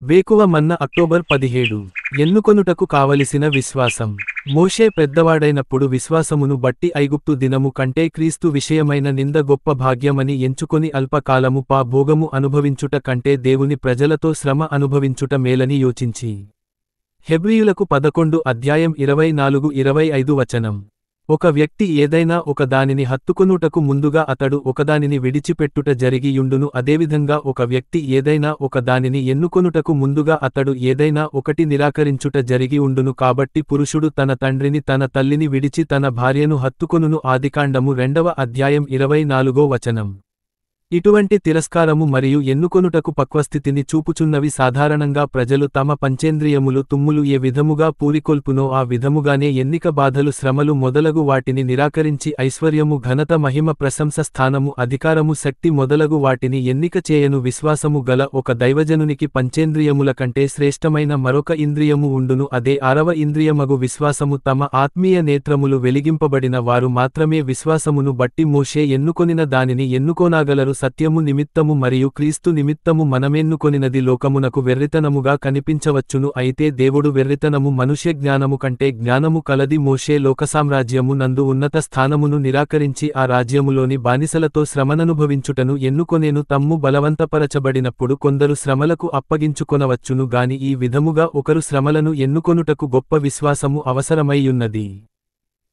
వేకువ మన్న అక్టోబర్ 17 ఎన్నుకొనుటకు కావలసిన విశ్వాసం. మోషే పెద్దవాడైనప్పుడు విశ్వాసమును బట్టి ఐగుప్తు దినము కంటే క్రీస్తు విషయమైన నింద గొప్ప భాగ్యమని ఎంచుకొని అల్పకాలము భోగము అనుభవించుట కంటే దేవుని ప్రజలతో శ్రమ అనుభవించుట మేలని యోచించి. హెబ్రీయులకు 11 అధ్యాయం 24-25 వచనం. ఒక వ్యక్తి ఏదైనా ఒక దానిని హత్తుకొనుటకు ముందుగా అతడు ఒకదానిని విడిచిపెట్టుట జరిగియుండును. అదేవిధంగా ఒక వ్యక్తి ఏదైనా ఒక దానిని ఎన్నుకొనుటకు ముందుగా అతడు ఏదైనా ఒకటి నిరాకరించుట జరిగి ఉండును. కాబట్టి పురుషుడు తన తండ్రిని తన తల్లిని విడిచి తన భార్యను హత్తుకొనును. ఆదికాండము 2వ అధ్యాయం 24వ వచనం. ఇటువంటి తిరస్కారము మరియు ఎన్నుకొనుటకు పక్వస్థితిని చూపుచున్నవి సాధారణంగా ప్రజలు తమ పంచేంద్రియములు తుమ్ములు ఏ విధముగా పూరికొల్పునో ఆ విధముగానే ఎన్నిక బాధలు శ్రమలు మొదలగు వాటిని నిరాకరించి ఐశ్వర్యము ఘనత మహిమ ప్రశంస స్థానము అధికారము శక్తి మొదలగు వాటిని ఎన్నిక చేయను. విశ్వాసము గల ఒక దైవజనునికి పంచేంద్రియముల కంటే శ్రేష్టమైన మరొక ఇంద్రియము ఉండును, అదే 6వ ఇంద్రియమగు విశ్వాసము. తమ ఆత్మీయ నేత్రములు వెలిగింపబడిన వారు మాత్రమే విశ్వాసమును బట్టి మోషే ఎన్నుకొనిన దానిని ఎన్నుకోనాగలరు. సత్యము నిమిత్తము మరియు క్రీస్తు నిమిత్తము మనమెన్నుకొనినది లోకమునకు వెర్రితనముగా కనిపించవచ్చును, అయితే దేవుడు వెర్రితనము మనుష్య జ్ఞానము కంటే జ్ఞానము కలది. మోషే లోకసామ్రాజ్యము నందు ఉన్నత స్థానమును నిరాకరించి ఆ రాజ్యములోని బానిసలతో శ్రమననుభవించుటను ఎన్నుకొనేను. తమ్ము బలవంతపరచబడినప్పుడు కొందరు శ్రమలకు అప్పగించుకొనవచ్చును గాని ఈ విధముగా ఒకరు శ్రమలను ఎన్నుకొనుటకు గొప్ప విశ్వాసము అవసరమైయున్నది.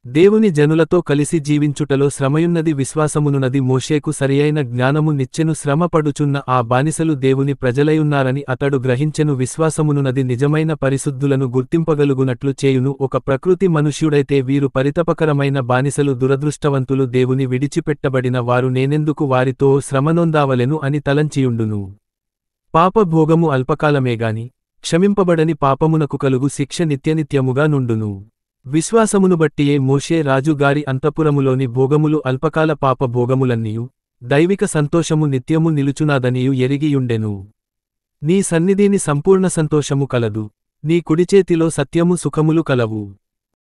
దేవుని జనులతో కలిసి జీవించుటలో శ్రమయున్నది విశ్వాసమునున్నది. మోషేకు సరియైన జ్ఞానము నిచ్చెను. శ్రమ పడుచున్న ఆ బానిసలు దేవుని ప్రజలయున్నారని అతడు గ్రహించెను. విశ్వాసమునున్నది నిజమైన పరిశుద్ధులను గుర్తింపగలుగునట్లు చేయును. ఒక ప్రకృతి మనుష్యుడైతే వీరు పరితపకరమైన బానిసలు, దురదృష్టవంతులు, దేవుని విడిచిపెట్టబడిన వారు, నేనెందుకు వారితో శ్రమనొందావలెను అని తలంచియుండును. పాపభోగము అల్పకాలమేగాని క్షమింపబడని పాపమునకు కలుగు శిక్ష నిత్యనిత్యముగా నుండును. విశ్వాసమును బట్టియే మోషే రాజు గారి అంతఃపురములోని భోగములు అల్పకాల పాప భోగములన్నీయు దైవిక సంతోషము నిత్యము నిలుచునాదనియు ఎరిగియుండెను. నీ సన్నిధిని సంపూర్ణ సంతోషము కలదు, నీ కుడిచేతిలో సత్యము సుఖములు కలవు.